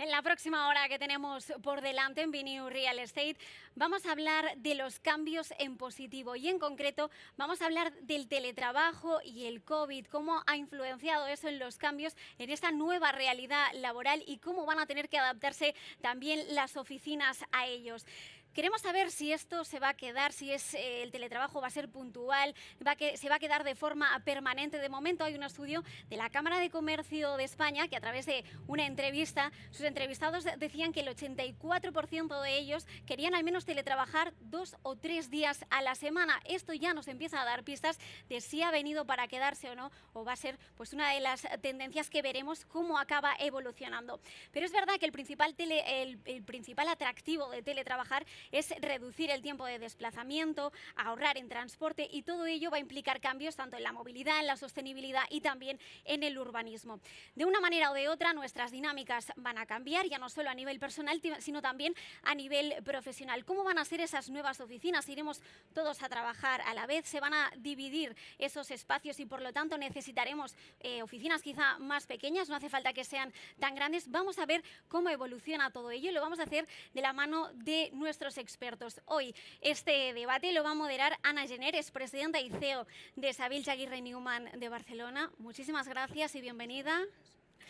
En la próxima hora que tenemos por delante en Vineu Real Estate vamos a hablar de los cambios en positivo y en concreto vamos a hablar del teletrabajo y el COVID, cómo ha influenciado eso en los cambios en esta nueva realidad laboral y cómo van a tener que adaptarse también las oficinas a ellos. Queremos saber si esto se va a quedar, si el teletrabajo va a ser puntual, se va a quedar de forma permanente. De momento hay un estudio de la Cámara de Comercio de España que a través de una entrevista, sus entrevistados decían que el 84% de ellos querían al menos teletrabajar 2 o 3 días a la semana. Esto ya nos empieza a dar pistas de si ha venido para quedarse o no, o va a ser pues una de las tendencias que veremos cómo acaba evolucionando. Pero es verdad que el principal atractivo de teletrabajar es reducir el tiempo de desplazamiento, ahorrar en transporte y todo ello va a implicar cambios tanto en la movilidad, en la sostenibilidad y también en el urbanismo. De una manera o de otra nuestras dinámicas van a cambiar, ya no solo a nivel personal, sino también a nivel profesional. ¿Cómo van a ser esas nuevas oficinas? ¿Iremos todos a trabajar a la vez? ¿Se van a dividir esos espacios y por lo tanto necesitaremos oficinas quizá más pequeñas? No hace falta que sean tan grandes. Vamos a ver cómo evoluciona todo ello y lo vamos a hacer de la mano de nuestros expertos. Hoy este debate lo va a moderar Ana Gener, es presidenta y CEO de Savills Aguirre Newman de Barcelona. Muchísimas gracias y bienvenida.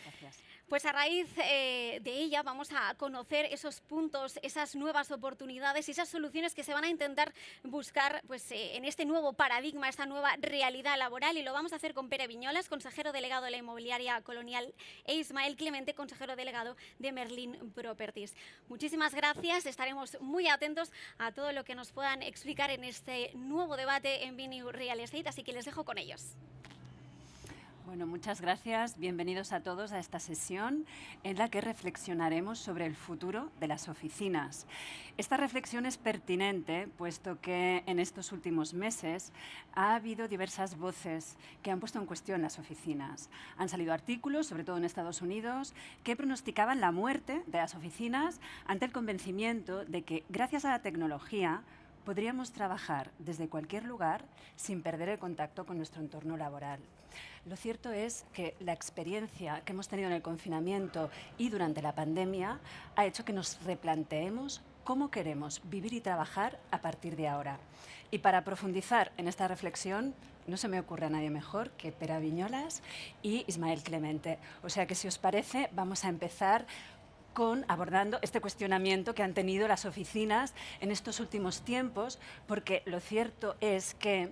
Gracias. Pues a raíz de ella vamos a conocer esos puntos, esas nuevas oportunidades y esas soluciones que se van a intentar buscar pues, en este nuevo paradigma, esta nueva realidad laboral, y lo vamos a hacer con Pere Viñolas, consejero delegado de la Inmobiliaria Colonial, e Ismael Clemente, consejero delegado de Merlin Properties. Muchísimas gracias, estaremos muy atentos a todo lo que nos puedan explicar en este nuevo debate en Vineu Real Estate, así que les dejo con ellos. Bueno, muchas gracias. Bienvenidos a todos a esta sesión en la que reflexionaremos sobre el futuro de las oficinas. Esta reflexión es pertinente, puesto que en estos últimos meses ha habido diversas voces que han puesto en cuestión las oficinas. Han salido artículos, sobre todo en Estados Unidos, que pronosticaban la muerte de las oficinas ante el convencimiento de que, gracias a la tecnología, podríamos trabajar desde cualquier lugar sin perder el contacto con nuestro entorno laboral. Lo cierto es que la experiencia que hemos tenido en el confinamiento y durante la pandemia ha hecho que nos replanteemos cómo queremos vivir y trabajar a partir de ahora. Y para profundizar en esta reflexión, no se me ocurre a nadie mejor que Pere Viñolas y Ismael Clemente. O sea que, si os parece, vamos a empezar abordando este cuestionamiento que han tenido las oficinas en estos últimos tiempos, porque lo cierto es que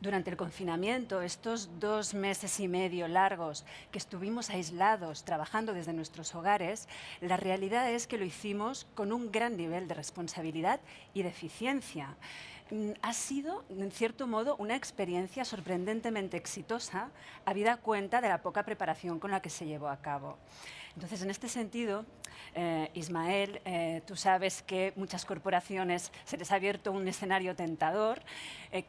durante el confinamiento, estos 2 meses y medio largos que estuvimos aislados trabajando desde nuestros hogares, la realidad es que lo hicimos con un gran nivel de responsabilidad y de eficiencia. Ha sido, en cierto modo, una experiencia sorprendentemente exitosa, habida cuenta de la poca preparación con la que se llevó a cabo. Entonces, en este sentido, Ismael, tú sabes que muchas corporaciones se les ha abierto un escenario tentador,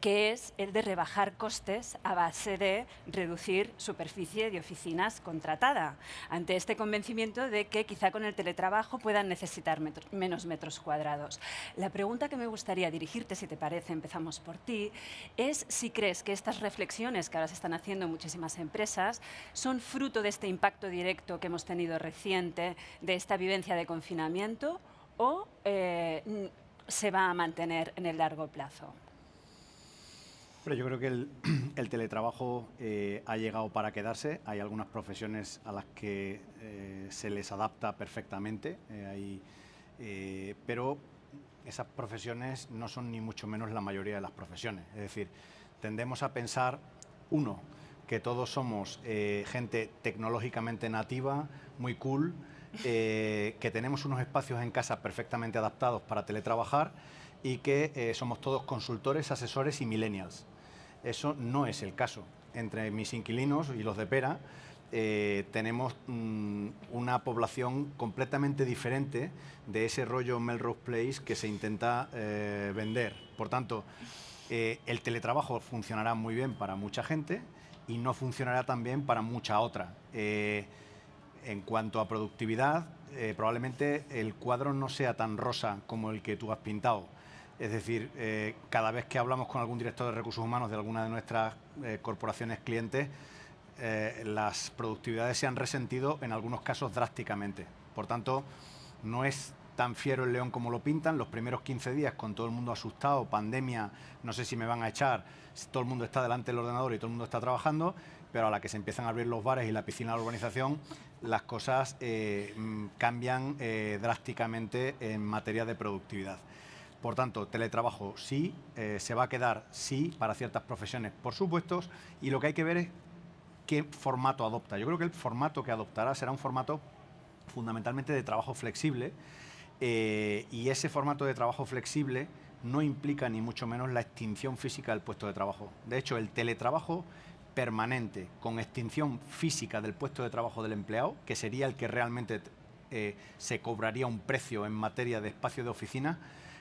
que es el de rebajar costes a base de reducir superficie de oficinas contratada, ante este convencimiento de que quizá con el teletrabajo puedan necesitar menos metros cuadrados. La pregunta que me gustaría dirigirte, si te parece, empezamos por ti, es si crees que estas reflexiones que ahora se están haciendo en muchísimas empresas son fruto de este impacto directo que hemos tenido reciente, de esta vivencia de confinamiento, o se va a mantener en el largo plazo. Pero yo creo que el teletrabajo ha llegado para quedarse. Hay algunas profesiones a las que se les adapta perfectamente, pero esas profesiones no son ni mucho menos la mayoría de las profesiones. Es decir, tendemos a pensar, que todos somos gente tecnológicamente nativa, muy cool, que tenemos unos espacios en casa perfectamente adaptados para teletrabajar y que somos todos consultores, asesores y millennials. Eso no es el caso. Entre mis inquilinos y los de Pera tenemos una población completamente diferente de ese rollo Melrose Place que se intenta vender. Por tanto, el teletrabajo funcionará muy bien para mucha gente y no funcionará tan bien para mucha otra. En cuanto a productividad, probablemente el cuadro no sea tan rosa como el que tú has pintado. Es decir, cada vez que hablamos con algún director de recursos humanos de alguna de nuestras corporaciones clientes, las productividades se han resentido en algunos casos drásticamente. Por tanto, no es tan fiero el león como lo pintan. Los primeros 15 días, con todo el mundo asustado, pandemia, no sé si me van a echar, todo el mundo está delante del ordenador y todo el mundo está trabajando, pero a la que se empiezan a abrir los bares y la piscina de la urbanización, las cosas cambian drásticamente en materia de productividad. Por tanto, teletrabajo sí, se va a quedar sí para ciertas profesiones, por supuesto, y lo que hay que ver es qué formato adopta. Yo creo que el formato que adoptará será un formato fundamentalmente de trabajo flexible, y ese formato de trabajo flexible no implica ni mucho menos la extinción física del puesto de trabajo. De hecho, el teletrabajo permanente con extinción física del puesto de trabajo del empleado, que sería el que realmente se cobraría un precio en materia de espacio de oficina,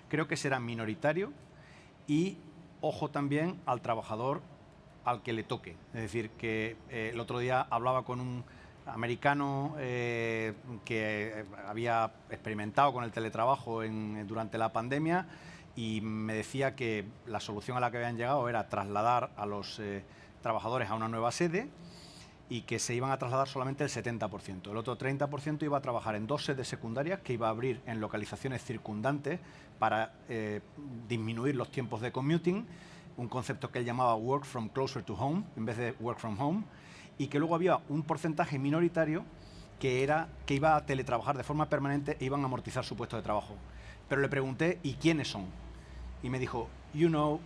creo que será minoritario, y ojo también al trabajador al que le toque. Es decir, que el otro día hablaba con un americano que había experimentado con el teletrabajo durante la pandemia, y me decía que la solución a la que habían llegado era trasladar a los trabajadores a una nueva sede, y que se iban a trasladar solamente el 70%. El otro 30% iba a trabajar en 2 sedes secundarias que iba a abrir en localizaciones circundantes para disminuir los tiempos de commuting, un concepto que él llamaba work from closer to home en vez de work from home, y que luego había un porcentaje minoritario que iba a teletrabajar de forma permanente e iban a amortizar su puesto de trabajo. Pero le pregunté, ¿y quiénes son? Y me dijo, you know,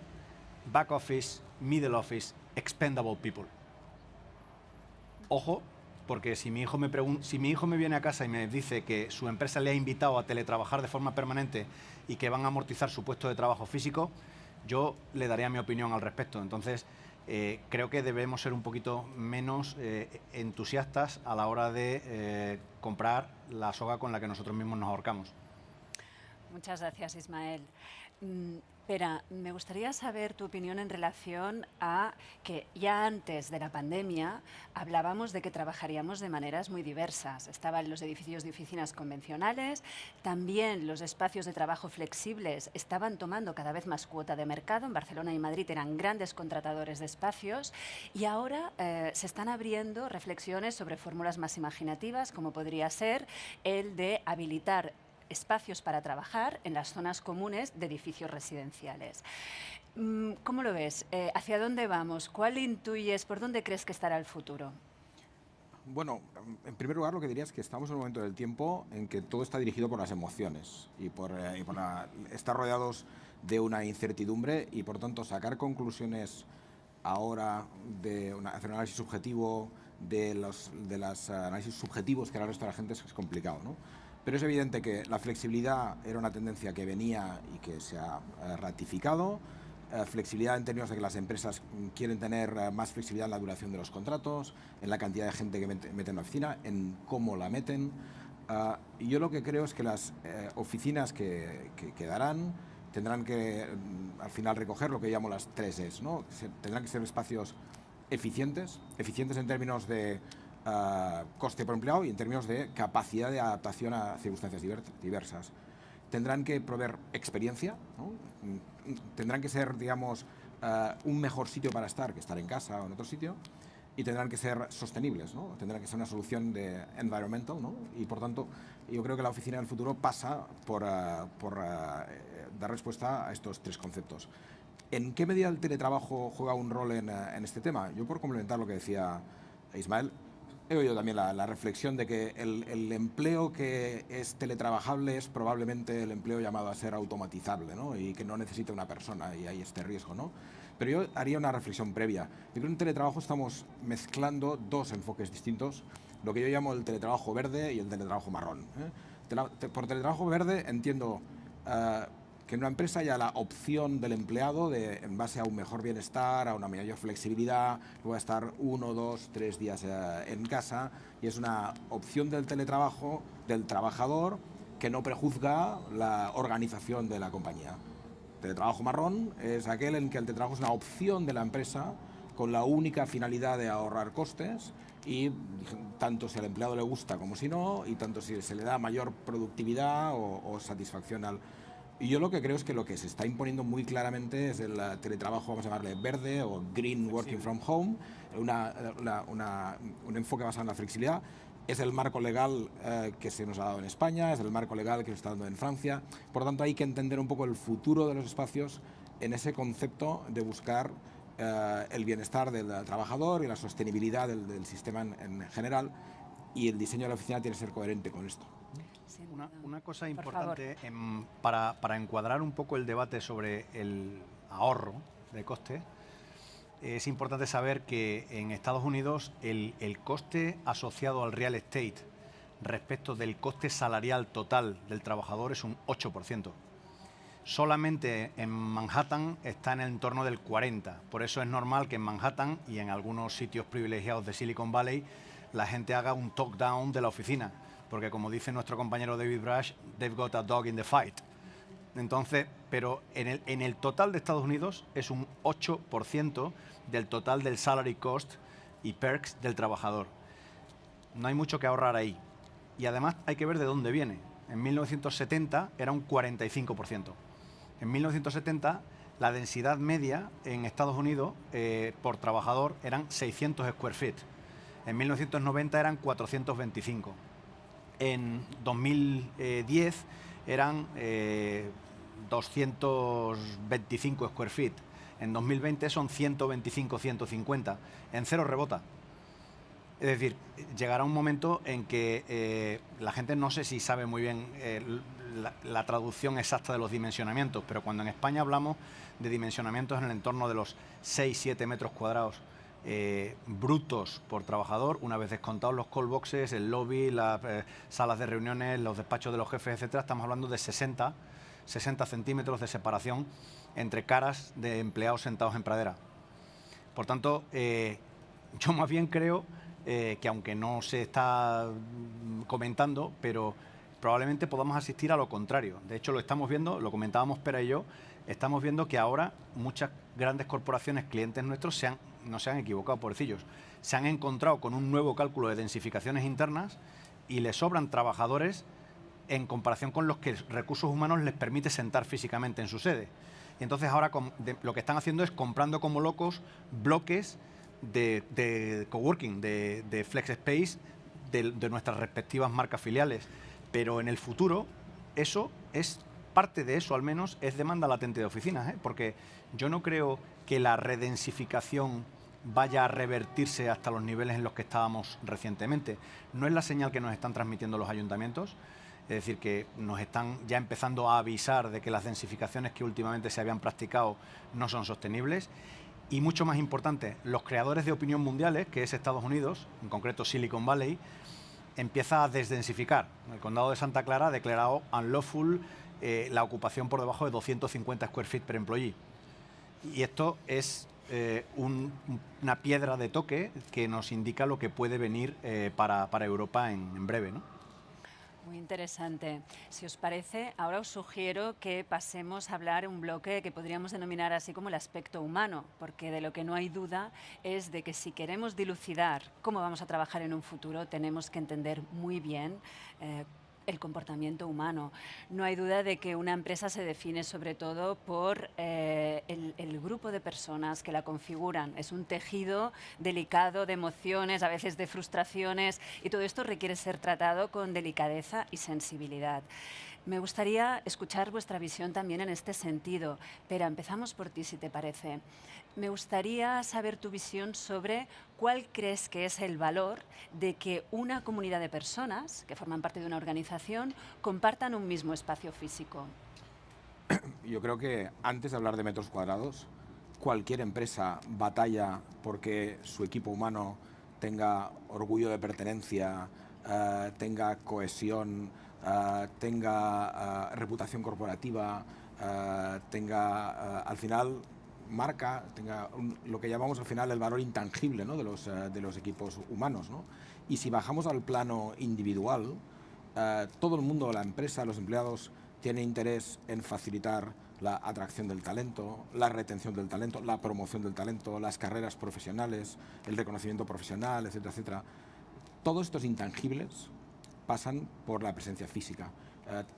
back office, middle office, expendable people. Ojo, porque si mi hijo me viene a casa y me dice que su empresa le ha invitado a teletrabajar de forma permanente y que van a amortizar su puesto de trabajo físico, yo le daría mi opinión al respecto. Entonces, creo que debemos ser un poquito menos entusiastas a la hora de comprar la soga con la que nosotros mismos nos ahorcamos. Muchas gracias, Ismael. Pera, me gustaría saber tu opinión en relación a que ya antes de la pandemia hablábamos de que trabajaríamos de maneras muy diversas. Estaban los edificios de oficinas convencionales, también los espacios de trabajo flexibles estaban tomando cada vez más cuota de mercado. En Barcelona y Madrid eran grandes contratadores de espacios, y ahora se están abriendo reflexiones sobre fórmulas más imaginativas, como podría ser el de habilitar espacios para trabajar en las zonas comunes de edificios residenciales. ¿Cómo lo ves? ¿Hacia dónde vamos? ¿Cuál intuyes? ¿Por dónde crees que estará el futuro? Bueno, en primer lugar lo que diría es que estamos en un momento del tiempo en que todo está dirigido por las emociones y por estar rodeados de una incertidumbre, y por tanto sacar conclusiones ahora hacer un análisis subjetivo de los análisis subjetivos que hará el resto de la gente es complicado, ¿no? Pero es evidente que la flexibilidad era una tendencia que venía y que se ha ratificado. Flexibilidad en términos de que las empresas quieren tener más flexibilidad en la duración de los contratos, en la cantidad de gente que meten en la oficina, en cómo la meten. Y yo lo que creo es que las oficinas que quedarán tendrán que al final recoger lo que llamo las 3 Es, ¿no? Tendrán que ser espacios eficientes en términos de coste por empleado y en términos de capacidad de adaptación a circunstancias diversas. Tendrán que proveer experiencia, ¿no? Tendrán que ser, digamos, un mejor sitio para estar que estar en casa o en otro sitio, y tendrán que ser sostenibles, ¿no? Tendrán que ser una solución de environmental, ¿no? Y por tanto, yo creo que la oficina del futuro pasa por dar respuesta a estos 3 conceptos. ¿En qué medida el teletrabajo juega un rol en este tema? Yo, por complementar lo que decía Ismael, he oído también la reflexión de que el empleo que es teletrabajable es probablemente el empleo llamado a ser automatizable, ¿no? Y que no necesita una persona, y hay este riesgo, ¿no? Pero yo haría una reflexión previa. Yo creo que en teletrabajo estamos mezclando 2 enfoques distintos, lo que yo llamo el teletrabajo verde y el teletrabajo marrón, ¿eh? Por teletrabajo verde entiendo que en una empresa haya la opción del empleado en base a un mejor bienestar, a una mayor flexibilidad, voy a estar 1, 2, 3 días en casa, y es una opción del teletrabajo del trabajador que no prejuzga la organización de la compañía. Teletrabajo marrón es aquel en que el teletrabajo es una opción de la empresa con la única finalidad de ahorrar costes, y tanto si al empleado le gusta como si no, y tanto si se le da mayor productividad o satisfacción al... Y yo lo que creo es que lo que se está imponiendo muy claramente es el teletrabajo, vamos a llamarle verde o green working from home, un enfoque basado en la flexibilidad. es el marco legal que se nos ha dado en España, es el marco legal que se está dando en Francia. Por lo tanto, hay que entender un poco el futuro de los espacios en ese concepto de buscar el bienestar del trabajador y la sostenibilidad del sistema en general, y el diseño de la oficina tiene que ser coherente con esto. Una cosa importante para encuadrar un poco el debate sobre el ahorro de coste, es importante saber que en Estados Unidos el coste asociado al real estate respecto del coste salarial total del trabajador es un 8%. Solamente en Manhattan está en el entorno del 40%. Por eso es normal que en Manhattan y en algunos sitios privilegiados de Silicon Valley la gente haga un top-down de la oficina. Porque como dice nuestro compañero David Brush, they've got a dog in the fight. Entonces, pero en el total de Estados Unidos es un 8% del total del salary cost y perks del trabajador. No hay mucho que ahorrar ahí. Y además hay que ver de dónde viene. En 1970 era un 45%. En 1970 la densidad media en Estados Unidos por trabajador eran 600 square feet. En 1990 eran 425. En 2010 eran 225 square feet. En 2020 son 125, 150. En cero rebota. Es decir, llegará un momento en que la gente no sé si sabe muy bien la traducción exacta de los dimensionamientos, pero cuando en España hablamos de dimensionamientos en el entorno de los 6-7 metros cuadrados brutos por trabajador, una vez descontados los call boxes, el lobby, las salas de reuniones, los despachos de los jefes, etcétera, estamos hablando de 60 centímetros de separación entre caras de empleados sentados en pradera. Por tanto, yo más bien creo que aunque no se está comentando, pero probablemente podamos asistir a lo contrario. De hecho, lo estamos viendo, lo comentábamos Pera y yo, estamos viendo que ahora muchas grandes corporaciones, clientes nuestros, no se han equivocado, pobrecillos, se han encontrado con un nuevo cálculo de densificaciones internas y les sobran trabajadores en comparación con los que recursos humanos les permite sentar físicamente en su sede. Y entonces ahora lo que están haciendo es comprando como locos bloques de coworking, de flex space de nuestras respectivas marcas filiales. Pero en el futuro, parte de eso al menos es demanda latente de oficinas, porque yo no creo que la redensificación vaya a revertirse hasta los niveles en los que estábamos recientemente. No es la señal que nos están transmitiendo los ayuntamientos, es decir, que nos están ya empezando a avisar de que las densificaciones que últimamente se habían practicado no son sostenibles. Y mucho más importante, los creadores de opinión mundiales, que es Estados Unidos, en concreto Silicon Valley, empieza a desdensificar. El condado de Santa Clara ha declarado unlawful la ocupación por debajo de 250 square feet per employee. Y esto es una piedra de toque que nos indica lo que puede venir para Europa en breve, ¿no? Muy interesante. Si os parece, ahora os sugiero que pasemos a hablar un bloque que podríamos denominar así como el aspecto humano, porque de lo que no hay duda es de que si queremos dilucidar cómo vamos a trabajar en un futuro, tenemos que entender muy bien el comportamiento humano. No hay duda de que una empresa se define sobre todo por el grupo de personas que la configuran. Es un tejido delicado de emociones, a veces de frustraciones, y todo esto requiere ser tratado con delicadeza y sensibilidad. Me gustaría escuchar vuestra visión también en este sentido, pero empezamos por ti, si te parece. Me gustaría saber tu visión sobre cuál crees que es el valor de que una comunidad de personas que forman parte de una organización compartan un mismo espacio físico. Yo creo que antes de hablar de metros cuadrados, cualquier empresa batalla porque su equipo humano tenga orgullo de pertenencia, tenga cohesión, tenga reputación corporativa, tenga al final marca, tenga lo que llamamos al final el valor intangible, ¿no?, de los equipos humanos, ¿no? Y si bajamos al plano individual, todo el mundo, la empresa, los empleados tienen interés en facilitar la atracción del talento, la retención del talento, la promoción del talento, las carreras profesionales, el reconocimiento profesional, etcétera, etcétera. Todos estos intangibles pasan por la presencia física.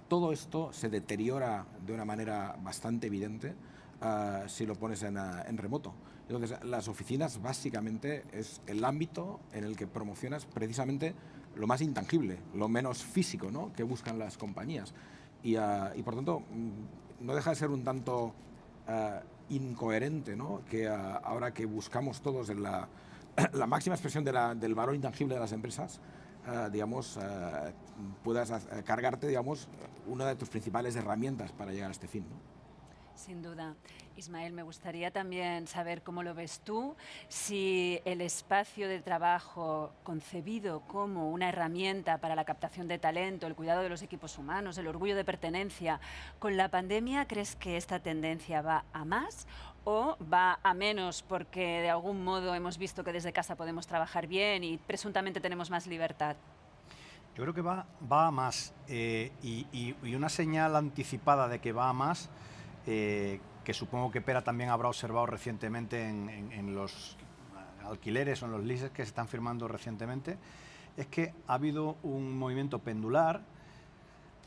Todo esto se deteriora de una manera bastante evidente si lo pones en remoto. Entonces, las oficinas básicamente es el ámbito en el que promocionas precisamente lo más intangible, lo menos físico, ¿no?, que buscan las compañías. Y por tanto, no deja de ser un tanto incoherente, ¿no?, que ahora que buscamos todos la máxima expresión del valor intangible de las empresas, puedas cargarte, digamos, una de tus principales herramientas para llegar a este fin, ¿no? Sin duda. Ismael, me gustaría también saber cómo lo ves tú, si el espacio de trabajo concebido como una herramienta para la captación de talento, el cuidado de los equipos humanos, el orgullo de pertenencia, con la pandemia, ¿crees que esta tendencia va a más o va a menos porque de algún modo hemos visto que desde casa podemos trabajar bien y presuntamente tenemos más libertad? Yo creo que va a más y una señal anticipada de que va a más, que supongo que Pera también habrá observado recientemente en los alquileres o en los leases que se están firmando recientemente, es que ha habido un movimiento pendular.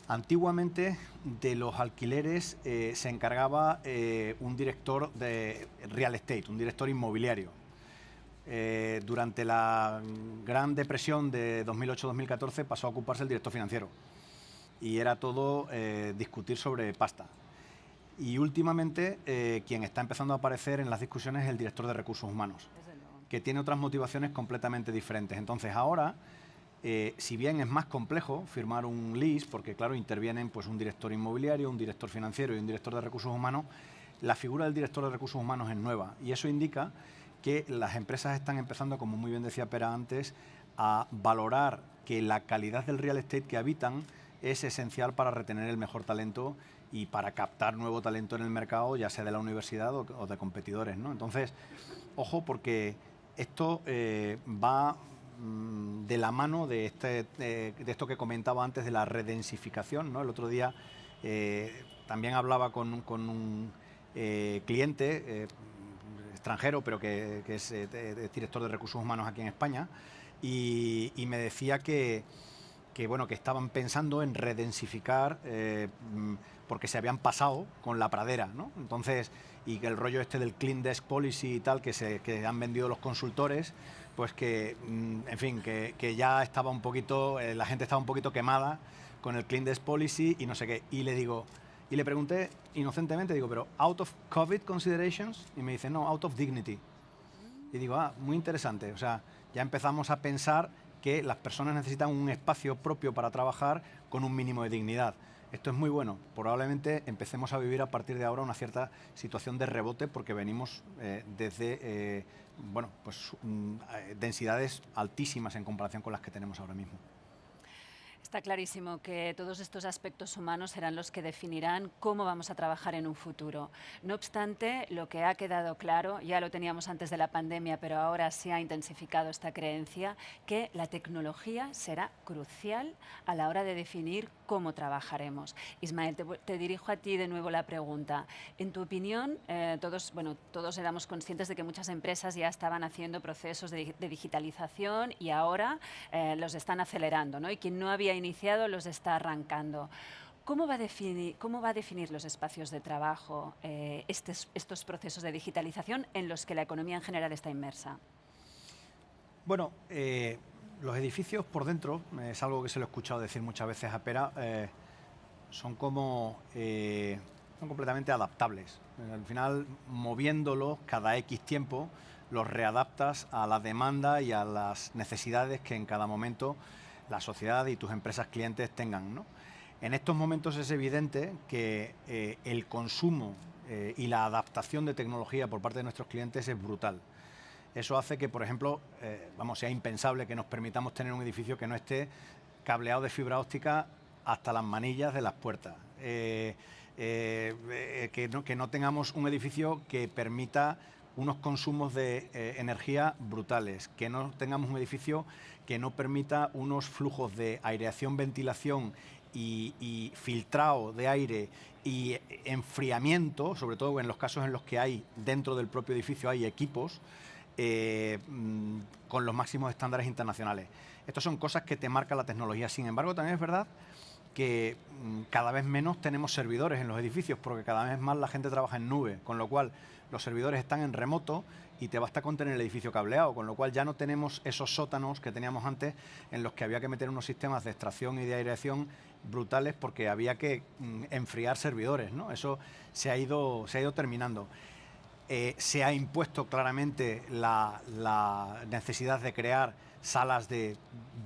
Antiguamente de los alquileres se encargaba un director de real estate, un director inmobiliario. Durante la Gran Depresión de 2008-2014 pasó a ocuparse el director financiero y era todo discutir sobre pasta. Y últimamente quien está empezando a aparecer en las discusiones es el director de recursos humanos, que tiene otras motivaciones completamente diferentes. Entonces ahora, si bien es más complejo firmar un lease, porque claro, intervienen pues un director inmobiliario, un director financiero y un director de recursos humanos, la figura del director de recursos humanos es nueva y eso indica que las empresas están empezando, como muy bien decía Pera antes, a valorar que la calidad del real estate que habitan es esencial para retener el mejor talento y para captar nuevo talento en el mercado, ya sea de la universidad o de competidores, ¿no? Entonces, ojo, porque esto va de la mano de esto que comentaba antes de la redensificación, ¿no? El otro día también hablaba con un cliente extranjero, pero que es director de recursos humanos aquí en España, y me decía que estaban pensando en redensificar porque se habían pasado con la pradera, ¿no? Entonces, y que el rollo este del Clean Desk Policy y tal que han vendido los consultores, pues que, en fin, que ya estaba un poquito, la gente estaba un poquito quemada con el Clean Desk Policy y no sé qué. Y le pregunté inocentemente, digo, pero ¿out of COVID considerations? Y me dice, no, out of dignity. Y digo, muy interesante. O sea, ya empezamos a pensar que las personas necesitan un espacio propio para trabajar con un mínimo de dignidad. Esto es muy bueno. Probablemente empecemos a vivir a partir de ahora una cierta situación de rebote porque venimos desde densidades altísimas en comparación con las que tenemos ahora mismo. Está clarísimo que todos estos aspectos humanos serán los que definirán cómo vamos a trabajar en un futuro. No obstante, lo que ha quedado claro, ya lo teníamos antes de la pandemia, pero ahora se ha intensificado esta creencia, que la tecnología será crucial a la hora de definir cómo trabajaremos. Ismael, te dirijo a ti de nuevo la pregunta. En tu opinión, todos éramos conscientes de que muchas empresas ya estaban haciendo procesos de digitalización y ahora los están acelerando, ¿no? Y quien no había iniciado los está arrancando. ¿Cómo va a definir los espacios de trabajo estos procesos de digitalización en los que la economía en general está inmersa? Bueno, los edificios por dentro, es algo que se lo he escuchado decir muchas veces a Pera, son completamente adaptables. Al final, moviéndolos cada X tiempo, los readaptas a la demanda y a las necesidades que en cada momento la sociedad y tus empresas clientes tengan, ¿no? En estos momentos es evidente que el consumo y la adaptación de tecnología por parte de nuestros clientes es brutal. Eso hace que, por ejemplo, sea impensable que nos permitamos tener un edificio que no esté cableado de fibra óptica hasta las manillas de las puertas. Que no tengamos un edificio que permita unos consumos de energía brutales, que no tengamos un edificio que no permita unos flujos de aireación, ventilación y filtrado de aire y enfriamiento, sobre todo en los casos en los que hay dentro del propio edificio hay equipos con los máximos estándares internacionales. Estas son cosas que te marca la tecnología. Sin embargo, también es verdad que cada vez menos tenemos servidores en los edificios, porque cada vez más la gente trabaja en nube, con lo cual los servidores están en remoto y te basta con tener el edificio cableado, con lo cual ya no tenemos esos sótanos que teníamos antes en los que había que meter unos sistemas de extracción y de aireación brutales porque había que enfriar servidores, ¿no? Eso se ha ido terminando. Se ha impuesto claramente la necesidad de crear salas de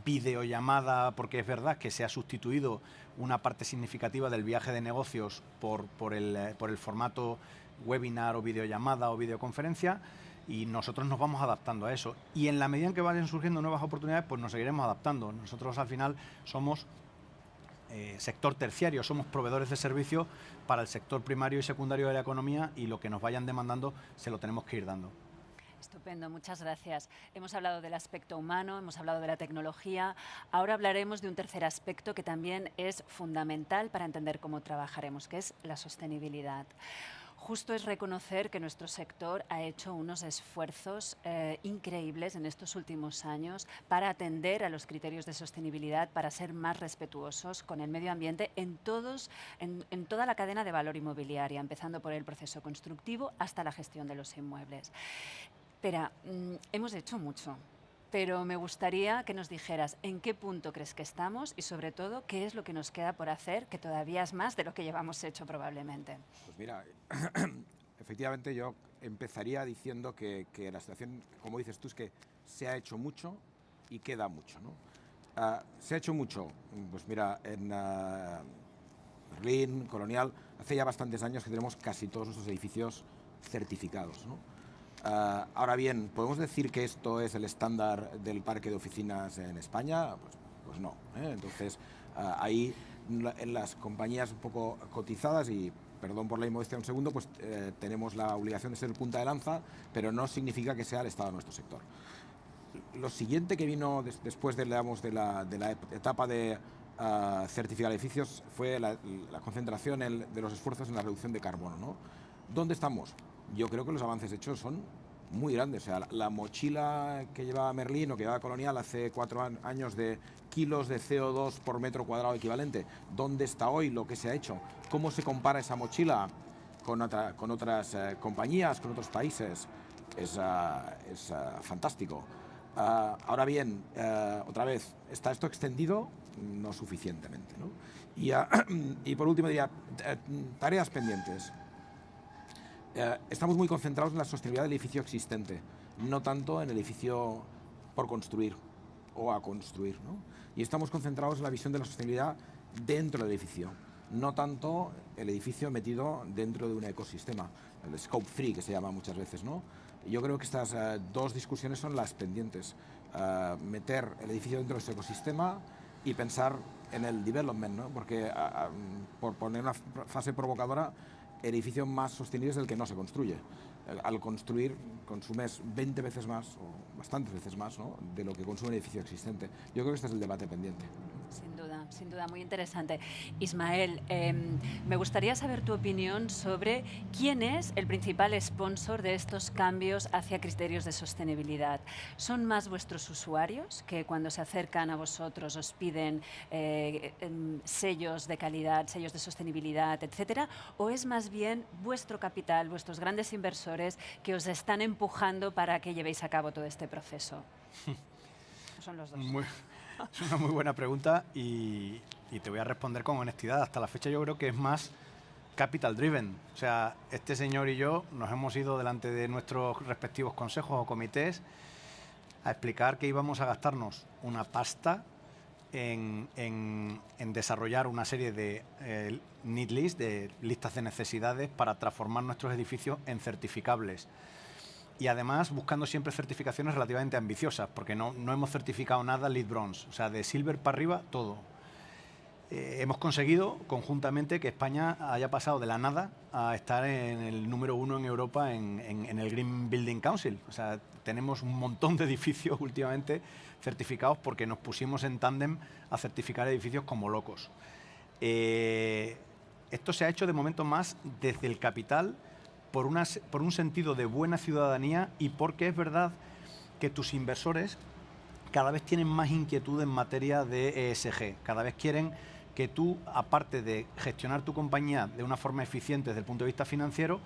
videollamada, porque es verdad que se ha sustituido una parte significativa del viaje de negocios por el formato webinar o videollamada o videoconferencia, y nosotros nos vamos adaptando a eso. Y en la medida en que vayan surgiendo nuevas oportunidades, pues nos seguiremos adaptando. Nosotros al final somos sector terciario, somos proveedores de servicios para el sector primario y secundario de la economía, y lo que nos vayan demandando se lo tenemos que ir dando. Estupendo, muchas gracias. Hemos hablado del aspecto humano, hemos hablado de la tecnología. Ahora hablaremos de un tercer aspecto que también es fundamental para entender cómo trabajaremos, que es la sostenibilidad. Justo es reconocer que nuestro sector ha hecho unos esfuerzos increíbles en estos últimos años para atender a los criterios de sostenibilidad, para ser más respetuosos con el medio ambiente en toda la cadena de valor inmobiliaria, empezando por el proceso constructivo hasta la gestión de los inmuebles. Pero hemos hecho mucho, pero me gustaría que nos dijeras en qué punto crees que estamos y, sobre todo, qué es lo que nos queda por hacer, que todavía es más de lo que llevamos hecho probablemente. Pues mira, efectivamente yo empezaría diciendo que la situación, como dices tú, es que se ha hecho mucho y queda mucho, ¿no? Se ha hecho mucho, pues mira, en Berlín, Colonial, hace ya bastantes años que tenemos casi todos nuestros edificios certificados, ¿no? Ahora bien, ¿podemos decir que esto es el estándar del parque de oficinas en España? Pues no, ¿eh? Entonces, ahí en las compañías un poco cotizadas, y perdón por la inmodestia un segundo, pues tenemos la obligación de ser punta de lanza, pero no significa que sea el estado de nuestro sector. Lo siguiente que vino después de la etapa de certificar edificios fue la concentración de los esfuerzos en la reducción de carbono, ¿no? ¿Dónde estamos? Yo creo que los avances hechos son muy grandes. O sea, la mochila que llevaba Merlín o que llevaba Colonial hace 4 años de kilos de CO2 por metro cuadrado equivalente, ¿dónde está hoy lo que se ha hecho? ¿Cómo se compara esa mochila con otras compañías, con otros países? Es fantástico. Ahora bien, otra vez, ¿está esto extendido? No suficientemente, ¿no? Y por último diría, tareas pendientes. Estamos muy concentrados en la sostenibilidad del edificio existente, no tanto en el edificio por construir o a construir, ¿no? Y estamos concentrados en la visión de la sostenibilidad dentro del edificio, no tanto el edificio metido dentro de un ecosistema, el scope 3 que se llama muchas veces, ¿no? Yo creo que estas dos discusiones son las pendientes. Meter el edificio dentro de ese ecosistema y pensar en el development, ¿no? Porque, por poner una frase provocadora, el edificio más sostenible es el que no se construye. Al construir consumes 20 veces más o bastantes veces más, ¿no?, de lo que consume el edificio existente. Yo creo que este es el debate pendiente. Sin duda, muy interesante. Ismael, me gustaría saber tu opinión sobre quién es el principal sponsor de estos cambios hacia criterios de sostenibilidad. ¿Son más vuestros usuarios, que cuando se acercan a vosotros os piden sellos de calidad, sellos de sostenibilidad, etcétera? ¿O es más bien vuestro capital, vuestros grandes inversores, que os están empujando para que llevéis a cabo todo este proceso? Son los dos. Es una muy buena pregunta y te voy a responder con honestidad. Hasta la fecha yo creo que es más capital driven. O sea, este señor y yo nos hemos ido delante de nuestros respectivos consejos o comités a explicar que íbamos a gastarnos una pasta en desarrollar una serie de need list, de listas de necesidades para transformar nuestros edificios en certificables. Y además buscando siempre certificaciones relativamente ambiciosas, porque no hemos certificado nada LEED Bronze, o sea, de Silver para arriba, todo. Hemos conseguido conjuntamente que España haya pasado de la nada a estar en el número 1 en Europa en el Green Building Council. O sea, tenemos un montón de edificios últimamente certificados porque nos pusimos en tándem a certificar edificios como locos. Esto se ha hecho de momento más desde el capital, por un sentido de buena ciudadanía y porque es verdad que tus inversores cada vez tienen más inquietud en materia de ESG. Cada vez quieren que tú, aparte de gestionar tu compañía de una forma eficiente desde el punto de vista financiero,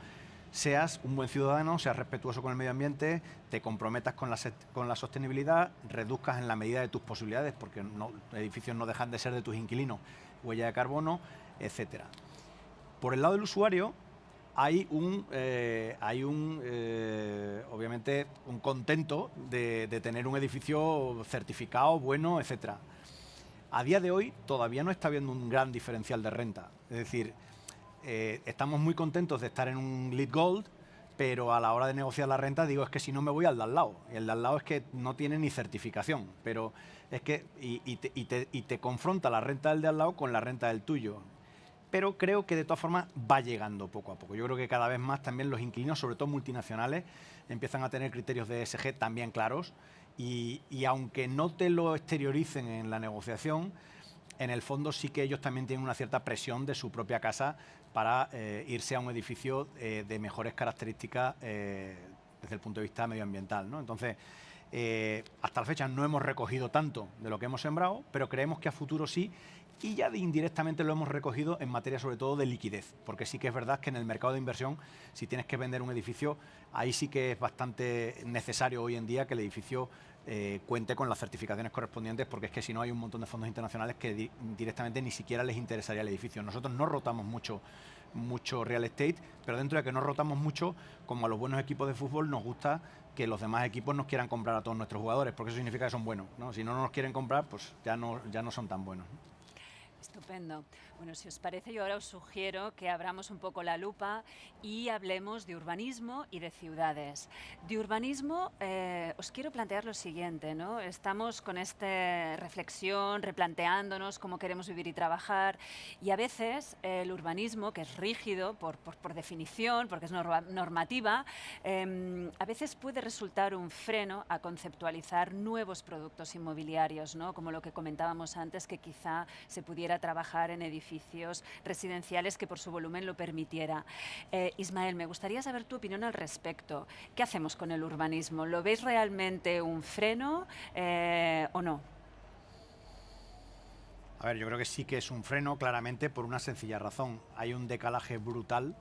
seas un buen ciudadano, seas respetuoso con el medio ambiente, te comprometas con la sostenibilidad, reduzcas en la medida de tus posibilidades, porque los edificios no dejan de ser de tus inquilinos, huella de carbono, etcétera. Por el lado del usuario, hay obviamente un contento de tener un edificio certificado, bueno, etcétera. A día de hoy todavía no está habiendo un gran diferencial de renta. Es decir, estamos muy contentos de estar en un LEED Gold, pero a la hora de negociar la renta digo, es que si no me voy al de al lado. Y el de al lado es que no tiene ni certificación, pero es que y te confronta la renta del de al lado con la renta del tuyo. Pero creo que de todas formas va llegando poco a poco. Yo creo que cada vez más también los inquilinos, sobre todo multinacionales, empiezan a tener criterios de ESG también claros y aunque no te lo exterioricen en la negociación, en el fondo sí que ellos también tienen una cierta presión de su propia casa para irse a un edificio de mejores características desde el punto de vista medioambiental, ¿no? Entonces, hasta la fecha no hemos recogido tanto de lo que hemos sembrado, pero creemos que a futuro sí, y ya indirectamente lo hemos recogido en materia sobre todo de liquidez, porque sí que es verdad que en el mercado de inversión, si tienes que vender un edificio, ahí sí que es bastante necesario hoy en día que el edificio cuente con las certificaciones correspondientes, porque es que si no hay un montón de fondos internacionales que directamente ni siquiera les interesaría el edificio. Nosotros no rotamos mucho real estate, pero dentro de que no rotamos mucho, como a los buenos equipos de fútbol nos gusta que los demás equipos nos quieran comprar a todos nuestros jugadores, porque eso significa que son buenos, ¿no? Si no nos quieren comprar, pues ya no son tan buenos, ¿no? Estupendo. Bueno, si os parece, yo ahora os sugiero que abramos un poco la lupa y hablemos de urbanismo y de ciudades. De urbanismo, os quiero plantear lo siguiente, ¿no? Estamos con esta reflexión, replanteándonos cómo queremos vivir y trabajar, y a veces el urbanismo, que es rígido por definición, porque es normativa, a veces puede resultar un freno a conceptualizar nuevos productos inmobiliarios, ¿no? Como lo que comentábamos antes, que quizá se pudiera trabajar en edificios residenciales que por su volumen lo permitiera. Ismael, me gustaría saber tu opinión al respecto. ¿Qué hacemos con el urbanismo? ¿Lo veis realmente un freno o no? A ver, yo creo que sí que es un freno, claramente, por una sencilla razón. Hay un decalaje brutal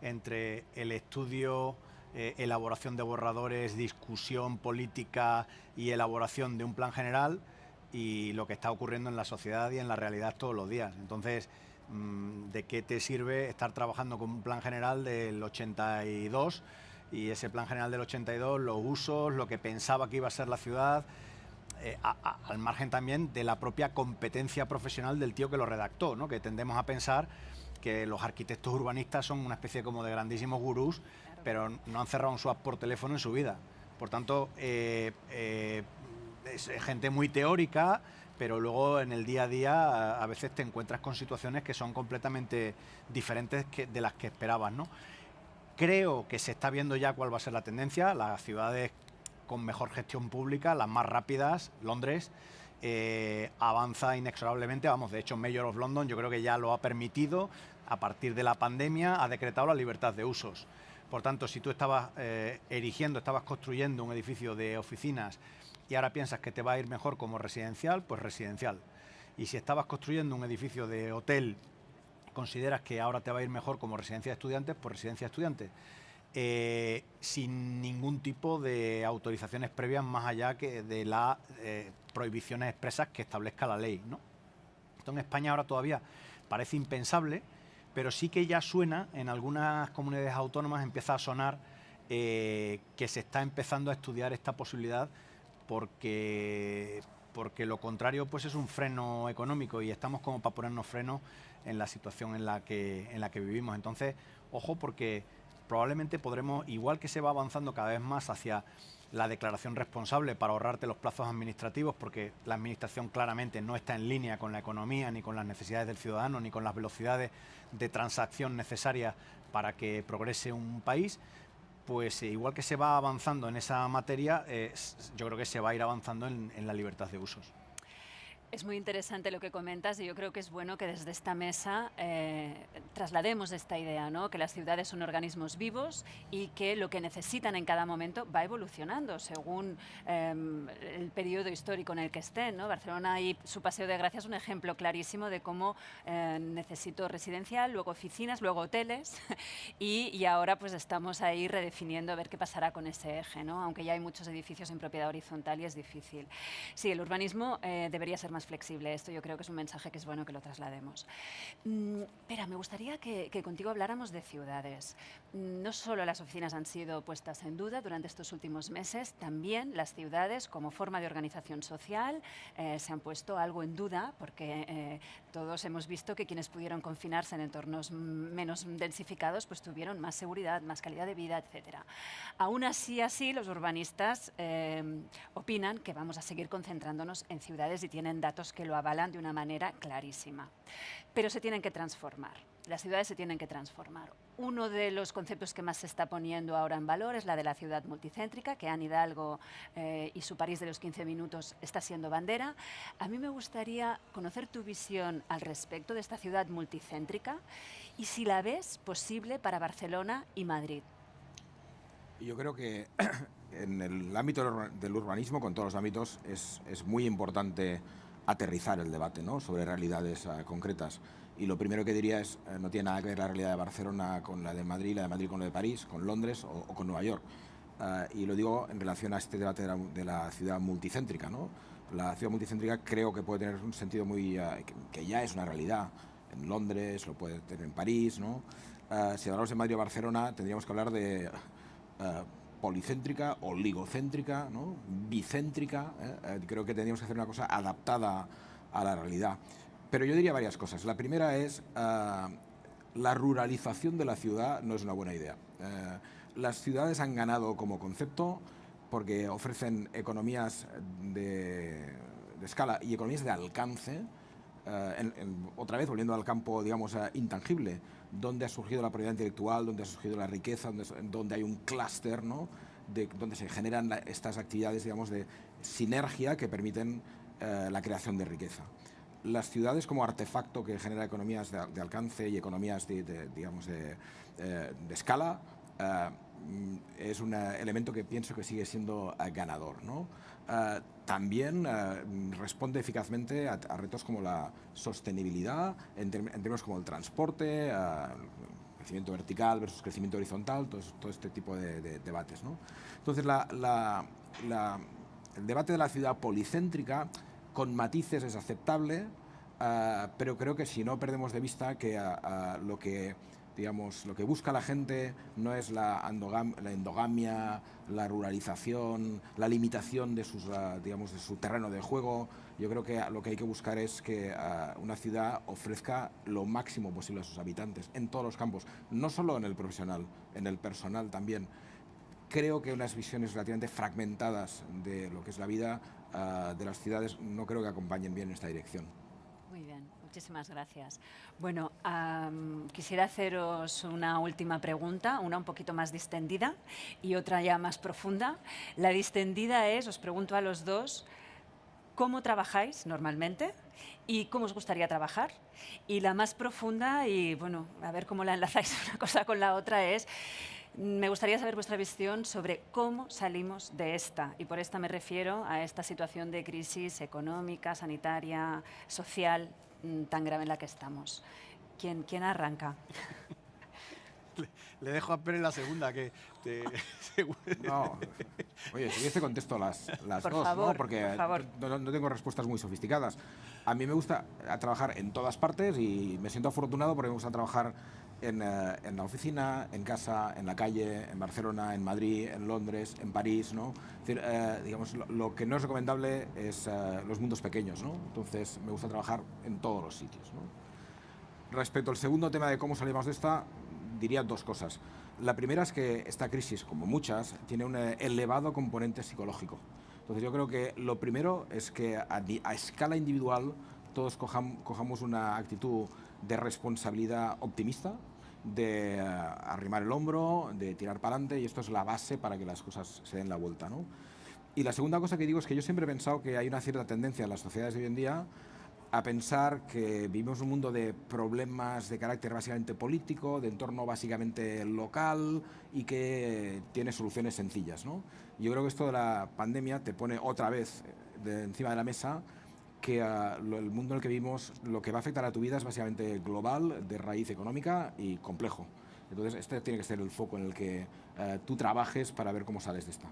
entre el estudio, elaboración de borradores, discusión política y elaboración de un plan general y lo que está ocurriendo en la sociedad y en la realidad todos los días. Entonces, ¿de qué te sirve estar trabajando con un plan general del 82 y ese plan general del 82, los usos, lo que pensaba que iba a ser la ciudad, al margen también de la propia competencia profesional del tío que lo redactó, ¿no? Que tendemos a pensar que los arquitectos urbanistas son una especie como de grandísimos gurús, pero no han cerrado un swap por teléfono en su vida. Por tanto, es gente muy teórica, pero luego en el día a día a veces te encuentras con situaciones que son completamente diferentes de las que esperabas, ¿no? Creo que se está viendo ya cuál va a ser la tendencia. Las ciudades con mejor gestión pública, las más rápidas, Londres, avanza inexorablemente. Vamos, de hecho, Mayor of London yo creo que ya lo ha permitido. A partir de la pandemia ha decretado la libertad de usos. Por tanto, si tú estabas estabas construyendo un edificio de oficinas y ahora piensas que te va a ir mejor como residencial, pues residencial. Y si estabas construyendo un edificio de hotel, consideras que ahora te va a ir mejor como residencia de estudiantes, pues residencia de estudiantes. Sin ningún tipo de autorizaciones previas más allá que de las prohibiciones expresas que establezca la ley, ¿no? Esto en España ahora todavía parece impensable, pero sí que ya suena, en algunas comunidades autónomas empieza a sonar que se está empezando a estudiar esta posibilidad porque lo contrario pues es un freno económico y estamos como para ponernos frenos en la situación en la que vivimos. Entonces, ojo, porque probablemente podremos, igual que se va avanzando cada vez más hacia la declaración responsable para ahorrarte los plazos administrativos, porque la administración claramente no está en línea con la economía, ni con las necesidades del ciudadano, ni con las velocidades de transacción necesarias para que progrese un país, pues igual que se va avanzando en esa materia, yo creo que se va a ir avanzando en la libertad de usos. Es muy interesante lo que comentas y yo creo que es bueno que desde esta mesa traslademos esta idea, ¿no? Que las ciudades son organismos vivos y que lo que necesitan en cada momento va evolucionando según el periodo histórico en el que estén, ¿no? Barcelona y su Paseo de Gracia es un ejemplo clarísimo de cómo necesitó residencial, luego oficinas, luego hoteles y ahora pues estamos ahí redefiniendo a ver qué pasará con ese eje, ¿no? Aunque ya hay muchos edificios en propiedad horizontal y es difícil. Sí, el urbanismo debería ser más flexible. Esto yo creo que es un mensaje que es bueno que lo traslademos. Espera, me gustaría que contigo habláramos de ciudades. No solo las oficinas han sido puestas en duda durante estos últimos meses, también las ciudades como forma de organización social se han puesto algo en duda porque todos hemos visto que quienes pudieron confinarse en entornos menos densificados pues tuvieron más seguridad, más calidad de vida, etc. Aún así, los urbanistas opinan que vamos a seguir concentrándonos en ciudades y tienen datos que lo avalan de una manera clarísima. Pero se tienen que transformar. Las ciudades se tienen que transformar. Uno de los conceptos que más se está poniendo ahora en valor es la de la ciudad multicéntrica, que Anne Hidalgo y su París de los 15 minutos está siendo bandera. A mí me gustaría conocer tu visión al respecto de esta ciudad multicéntrica y si la ves posible para Barcelona y Madrid. Yo creo que en el ámbito del urbanismo, con todos los ámbitos, es muy importante aterrizar el debate, ¿no? Sobre realidades concretas. Y lo primero que diría es, no tiene nada que ver la realidad de Barcelona con la de Madrid con la de París, con Londres o con Nueva York. Y lo digo en relación a este debate de la ciudad multicéntrica, ¿no? La ciudad multicéntrica creo que puede tener un sentido muy... que ya es una realidad en Londres, lo puede tener en París, ¿no? Si hablamos de Madrid o Barcelona, tendríamos que hablar de policéntrica, oligocéntrica, ¿no? Bicéntrica. Creo que tendríamos que hacer una cosa adaptada a la realidad. Pero yo diría varias cosas. La primera es la ruralización de la ciudad no es una buena idea. Las ciudades han ganado como concepto porque ofrecen economías de escala y economías de alcance. Otra vez, volviendo al campo, digamos, intangible, donde ha surgido la propiedad intelectual, donde ha surgido la riqueza, donde hay un clúster, ¿no? Donde se generan estas actividades, digamos, de sinergia que permiten la creación de riqueza. Las ciudades como artefacto que genera economías de alcance y economías digamos, de escala es un elemento que pienso que sigue siendo ganador, ¿no? También responde eficazmente a retos como la sostenibilidad, en términos como el transporte, crecimiento vertical versus crecimiento horizontal, todo este tipo de debates, ¿no? Entonces, el debate de la ciudad policéntrica, con matices, es aceptable, pero creo que si no perdemos de vista que lo que busca la gente no es la endogamia, la ruralización, la limitación de de su terreno de juego. Yo creo que lo que hay que buscar es que una ciudad ofrezca lo máximo posible a sus habitantes en todos los campos, no solo en el profesional, en el personal también. Creo que unas visiones relativamente fragmentadas de lo que es la vida de las ciudades no creo que acompañen bien esta dirección. Muy bien, muchísimas gracias. Bueno, quisiera haceros una última pregunta, una un poquito más distendida y otra ya más profunda. La distendida es, os pregunto a los dos, ¿cómo trabajáis normalmente y cómo os gustaría trabajar? Y la más profunda, y bueno, a ver cómo la enlazáis una cosa con la otra, es... Me gustaría saber vuestra visión sobre cómo salimos de esta, y por esta me refiero a esta situación de crisis económica, sanitaria, social, tan grave en la que estamos. ¿Quién arranca? Le dejo a Pere la segunda, que... No, oye, si te contesto las por dos, favor, ¿no? Porque por favor. no tengo respuestas muy sofisticadas. A mí me gusta trabajar en todas partes y me siento afortunado porque me gusta trabajar en la oficina, en casa, en la calle, en Barcelona, en Madrid, en Londres, en París, ¿no? Es decir, digamos, lo que no es recomendable es los mundos pequeños, ¿no? Entonces, me gusta trabajar en todos los sitios, ¿no? Respecto al segundo tema de cómo salimos de esta, diría dos cosas. La primera es que esta crisis, como muchas, tiene un elevado componente psicológico. Entonces, yo creo que lo primero es que a escala individual todos cojamos una actitud de responsabilidad optimista, de arrimar el hombro, de tirar para adelante, y esto es la base para que las cosas se den la vuelta, ¿no? Y la segunda cosa que digo es que yo siempre he pensado que hay una cierta tendencia en las sociedades de hoy en día a pensar que vivimos un mundo de problemas de carácter básicamente político, de entorno básicamente local y que tiene soluciones sencillas, ¿no? Yo creo que esto de la pandemia te pone otra vez encima de la mesa que el mundo en el que vivimos, lo que va a afectar a tu vida es básicamente global, de raíz económica y complejo. Entonces, este tiene que ser el foco en el que tú trabajes para ver cómo sales de esta.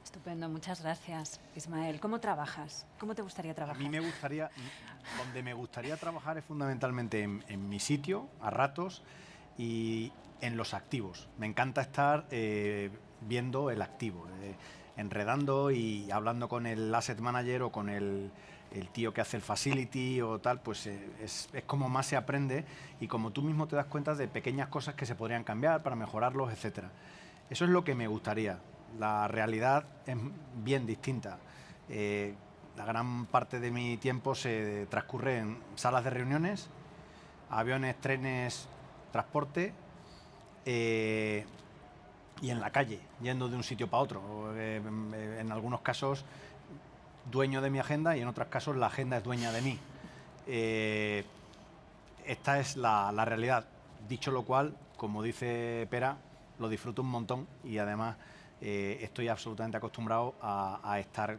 Estupendo, muchas gracias, Ismael. ¿Cómo trabajas? ¿Cómo te gustaría trabajar? A mí donde me gustaría trabajar es fundamentalmente en mi sitio, a ratos, y en los activos. Me encanta estar viendo el activo, enredando y hablando con el asset manager o con el tío que hace el facility o tal, pues es como más se aprende y como tú mismo te das cuenta de pequeñas cosas que se podrían cambiar para mejorarlos, etcétera. Eso es lo que me gustaría. La realidad es bien distinta. La gran parte de mi tiempo se transcurre en salas de reuniones, aviones, trenes, transporte y en la calle, yendo de un sitio para otro. En algunos casos dueño de mi agenda y en otros casos la agenda es dueña de mí. Esta es la realidad. Dicho lo cual, como dice Pera, lo disfruto un montón y además estoy absolutamente acostumbrado a estar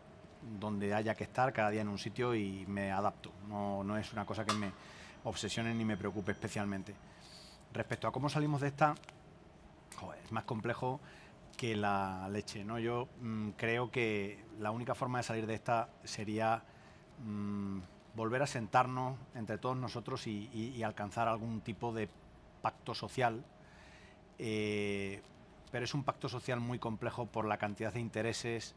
donde haya que estar, cada día en un sitio y me adapto. No es una cosa que me obsesione ni me preocupe especialmente. Respecto a cómo salimos de esta, es más complejo que la leche, ¿no? Yo creo que la única forma de salir de esta sería volver a sentarnos entre todos nosotros y alcanzar algún tipo de pacto social, pero es un pacto social muy complejo por la cantidad de intereses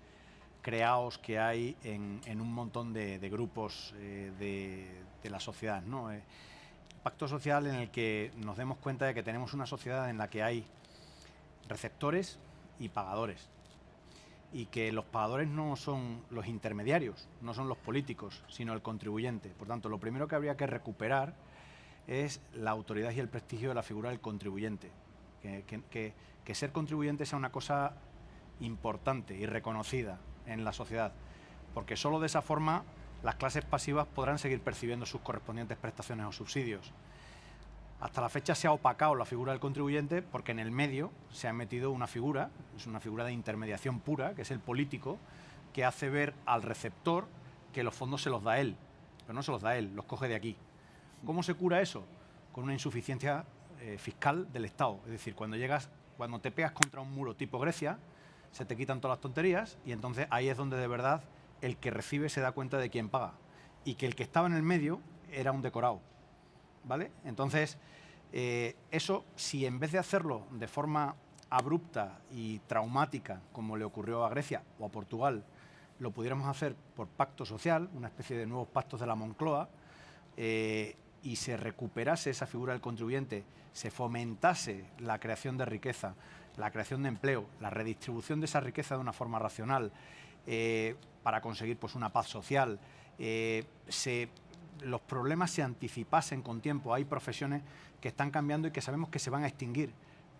creados que hay en un montón de grupos de la sociedad, ¿no? Pacto social en el que nos demos cuenta de que tenemos una sociedad en la que hay receptores y pagadores y que los pagadores no son los intermediarios, no son los políticos, sino el contribuyente. Por tanto, lo primero que habría que recuperar es la autoridad y el prestigio de la figura del contribuyente. Que ser contribuyente sea una cosa importante y reconocida en la sociedad, porque solo de esa forma las clases pasivas podrán seguir percibiendo sus correspondientes prestaciones o subsidios. Hasta la fecha se ha opacado la figura del contribuyente porque en el medio se ha metido una figura, es una figura de intermediación pura, que es el político, que hace ver al receptor que los fondos se los da él, pero no se los da él, los coge de aquí. ¿Cómo se cura eso? Con una insuficiencia fiscal del Estado. Es decir, cuando te pegas contra un muro tipo Grecia, se te quitan todas las tonterías y entonces ahí es donde de verdad el que recibe se da cuenta de quién paga y que el que estaba en el medio era un decorado, ¿vale? Entonces, eso, si en vez de hacerlo de forma abrupta y traumática, como le ocurrió a Grecia o a Portugal, lo pudiéramos hacer por pacto social, una especie de nuevos pactos de la Moncloa, y se recuperase esa figura del contribuyente, se fomentase la creación de riqueza, la creación de empleo, la redistribución de esa riqueza de una forma racional, para conseguir pues, una paz social, los problemas se anticipasen con tiempo. Hay profesiones que están cambiando y que sabemos que se van a extinguir.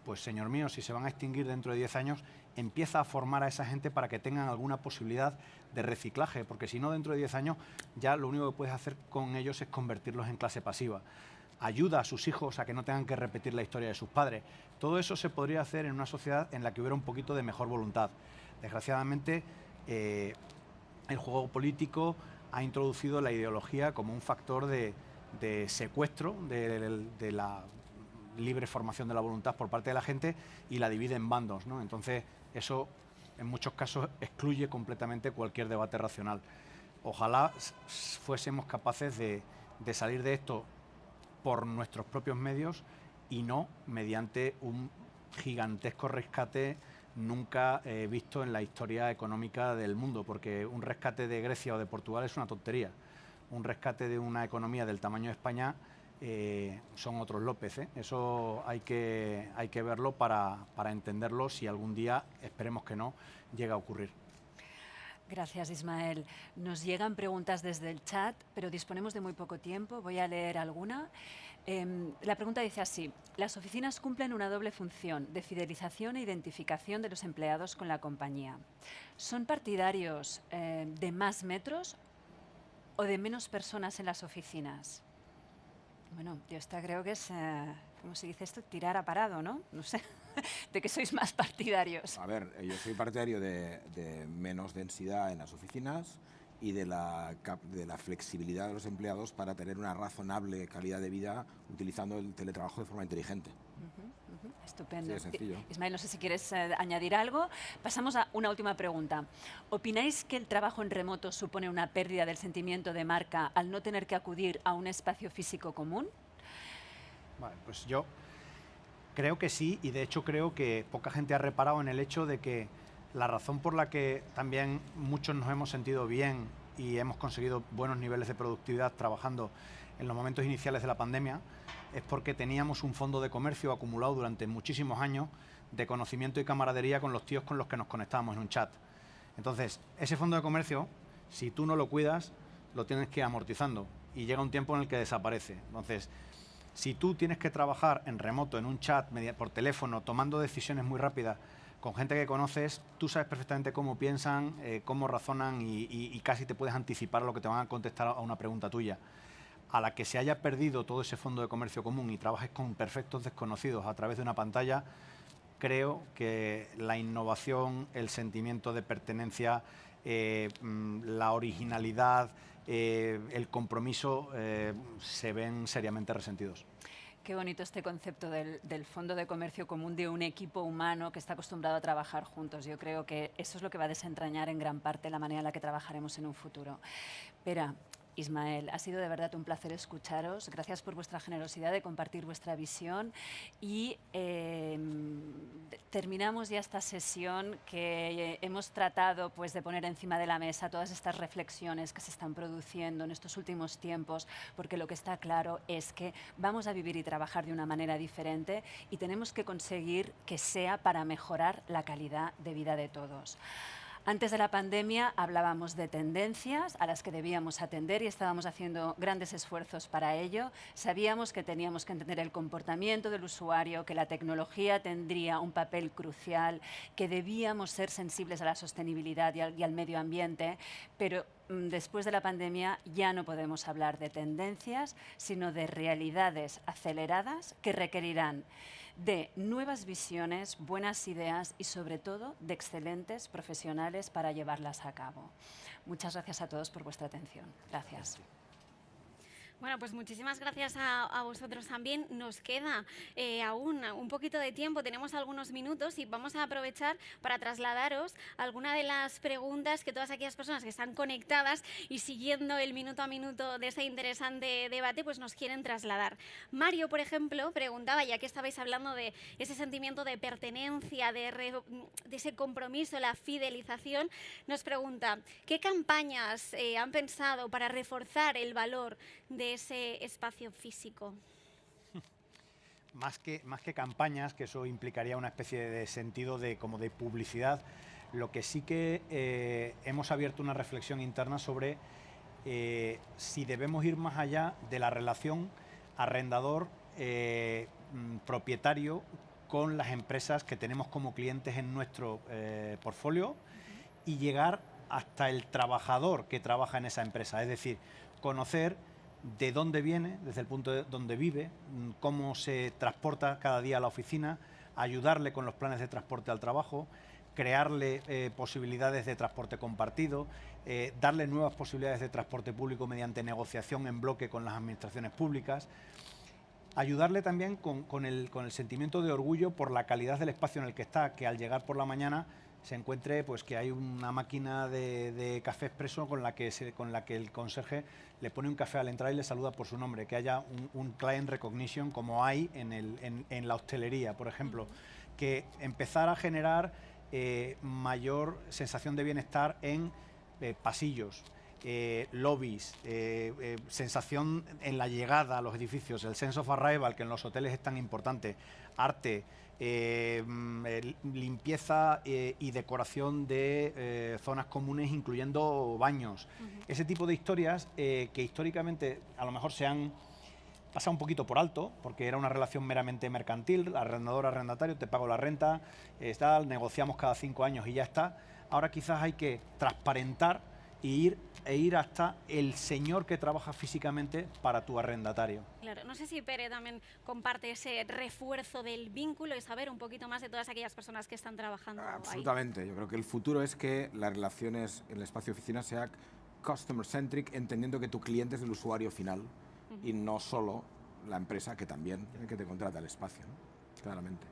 Pues, señor mío, si se van a extinguir dentro de 10 años, empieza a formar a esa gente para que tengan alguna posibilidad de reciclaje, porque si no, dentro de 10 años ya lo único que puedes hacer con ellos es convertirlos en clase pasiva. Ayuda a sus hijos a que no tengan que repetir la historia de sus padres. Todo eso se podría hacer en una sociedad en la que hubiera un poquito de mejor voluntad. Desgraciadamente, el juego político ha introducido la ideología como un factor de secuestro de la libre formación de la voluntad por parte de la gente y la divide en bandos, ¿no? Entonces, eso en muchos casos excluye completamente cualquier debate racional. Ojalá fuésemos capaces de salir de esto por nuestros propios medios y no mediante un gigantesco rescate nunca visto en la historia económica del mundo, porque un rescate de Grecia o de Portugal es una tontería. Un rescate de una economía del tamaño de España son otros López, ¿eh? Eso hay que verlo para entenderlo si algún día, esperemos que no, llega a ocurrir. Gracias, Ismael. Nos llegan preguntas desde el chat, pero disponemos de muy poco tiempo. Voy a leer alguna. La pregunta dice así: las oficinas cumplen una doble función de fidelización e identificación de los empleados con la compañía. ¿Son partidarios de más metros o de menos personas en las oficinas? Bueno, yo creo que es, ¿cómo se dice esto? Tirar a parado, ¿no? No sé. ¿De qué sois más partidarios? A ver, yo soy partidario de menos densidad en las oficinas y de la flexibilidad de los empleados para tener una razonable calidad de vida utilizando el teletrabajo de forma inteligente. Estupendo. Sí, es sencillo. Ismael, no sé si quieres añadir algo. Pasamos a una última pregunta. ¿Opináis que el trabajo en remoto supone una pérdida del sentimiento de marca al no tener que acudir a un espacio físico común? Vale, pues yo creo que sí, y de hecho creo que poca gente ha reparado en el hecho de que la razón por la que también muchos nos hemos sentido bien y hemos conseguido buenos niveles de productividad trabajando en los momentos iniciales de la pandemia es porque teníamos un fondo de comercio acumulado durante muchísimos años de conocimiento y camaradería con los tíos con los que nos conectábamos en un chat. Entonces, ese fondo de comercio, si tú no lo cuidas, lo tienes que ir amortizando y llega un tiempo en el que desaparece. Entonces, si tú tienes que trabajar en remoto, en un chat, por teléfono, tomando decisiones muy rápidas con gente que conoces, tú sabes perfectamente cómo piensan, cómo razonan y casi te puedes anticipar a lo que te van a contestar a una pregunta tuya. A la que se haya perdido todo ese fondo de comercio común y trabajes con perfectos desconocidos a través de una pantalla, creo que la innovación, el sentimiento de pertenencia, la originalidad, el compromiso se ven seriamente resentidos. Qué bonito este concepto del fondo de comercio común, de un equipo humano que está acostumbrado a trabajar juntos. Yo creo que eso es lo que va a desentrañar en gran parte la manera en la que trabajaremos en un futuro. Pero, Ismael, ha sido de verdad un placer escucharos. Gracias por vuestra generosidad de compartir vuestra visión y terminamos ya esta sesión que hemos tratado pues, de poner encima de la mesa todas estas reflexiones que se están produciendo en estos últimos tiempos, porque lo que está claro es que vamos a vivir y trabajar de una manera diferente y tenemos que conseguir que sea para mejorar la calidad de vida de todos. Antes de la pandemia hablábamos de tendencias a las que debíamos atender y estábamos haciendo grandes esfuerzos para ello. Sabíamos que teníamos que entender el comportamiento del usuario, que la tecnología tendría un papel crucial, que debíamos ser sensibles a la sostenibilidad y al medio ambiente, pero después de la pandemia ya no podemos hablar de tendencias, sino de realidades aceleradas que requerirán de nuevas visiones, buenas ideas y sobre todo de excelentes profesionales para llevarlas a cabo. Muchas gracias a todos por vuestra atención. Gracias. Bueno, pues muchísimas gracias a vosotros también. Nos queda aún un poquito de tiempo, tenemos algunos minutos y vamos a aprovechar para trasladaros alguna de las preguntas que todas aquellas personas que están conectadas y siguiendo el minuto a minuto de este interesante debate, pues nos quieren trasladar. Mario, por ejemplo, preguntaba, ya que estabais hablando de ese sentimiento de pertenencia, de ese compromiso, la fidelización, nos pregunta, ¿qué campañas han pensado para reforzar el valor de ese espacio físico? Más que campañas, que eso implicaría una especie de sentido como de publicidad, lo que sí que hemos abierto una reflexión interna sobre si debemos ir más allá de la relación arrendador-propietario con las empresas que tenemos como clientes en nuestro portfolio y llegar hasta el trabajador que trabaja en esa empresa, es decir, conocer de dónde viene, desde el punto de donde vive, cómo se transporta cada día a la oficina, ayudarle con los planes de transporte al trabajo, crearle posibilidades de transporte compartido, darle nuevas posibilidades de transporte público mediante negociación en bloque con las administraciones públicas, ayudarle también con el sentimiento de orgullo por la calidad del espacio en el que está, que al llegar por la mañana se encuentre pues que hay una máquina de café expreso con la que el conserje le pone un café al entrar y le saluda por su nombre, que haya un client recognition como hay en la hostelería, por ejemplo, que empezar a generar mayor sensación de bienestar en pasillos, lobbies, sensación en la llegada a los edificios, el sense of arrival, que en los hoteles es tan importante, arte, limpieza y decoración de zonas comunes, incluyendo baños. Ese tipo de historias que históricamente a lo mejor se han pasado un poquito por alto, porque era una relación meramente mercantil, arrendador-arrendatario, te pago la renta, negociamos cada 5 años y ya está. Ahora quizás hay que transparentar e ir hasta el señor que trabaja físicamente para tu arrendatario. Claro, no sé si Pere también comparte ese refuerzo del vínculo y saber un poquito más de todas aquellas personas que están trabajando Absolutamente. ahí. Yo creo que el futuro es que las relaciones en el espacio oficina sea customer centric, entendiendo que tu cliente es el usuario final y no solo la empresa que también que te contrata el espacio, ¿no? Claramente.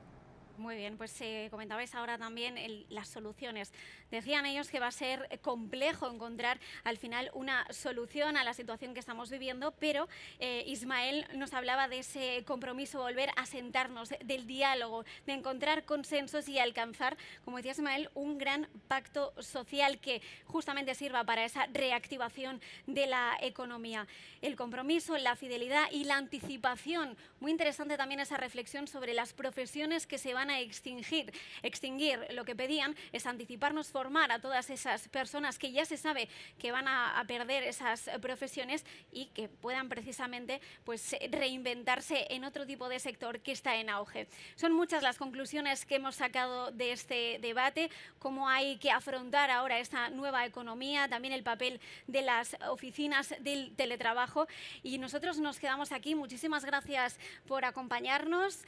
Muy bien, pues comentabais ahora también las soluciones. Decían ellos que va a ser complejo encontrar al final una solución a la situación que estamos viviendo, pero Ismael nos hablaba de ese compromiso, volver a sentarnos, del diálogo, de encontrar consensos y alcanzar, como decía Ismael, un gran pacto social que justamente sirva para esa reactivación de la economía. El compromiso, la fidelidad y la anticipación. Muy interesante también esa reflexión sobre las profesiones que se van a extinguir. Lo que pedían es anticiparnos, formar a todas esas personas que ya se sabe que van a perder esas profesiones y que puedan precisamente pues reinventarse en otro tipo de sector que está en auge. Son muchas las conclusiones que hemos sacado de este debate, cómo hay que afrontar ahora esta nueva economía, también el papel de las oficinas del teletrabajo, y nosotros nos quedamos aquí. Muchísimas gracias por acompañarnos,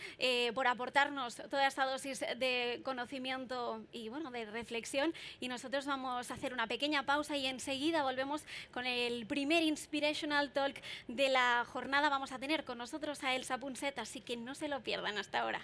por aportarnos toda esta dosis de conocimiento y bueno, de reflexión, y nosotros vamos a hacer una pequeña pausa y enseguida volvemos con el primer Inspirational Talk de la jornada. Vamos a tener con nosotros a Elsa Punset, así que no se lo pierdan. Hasta ahora.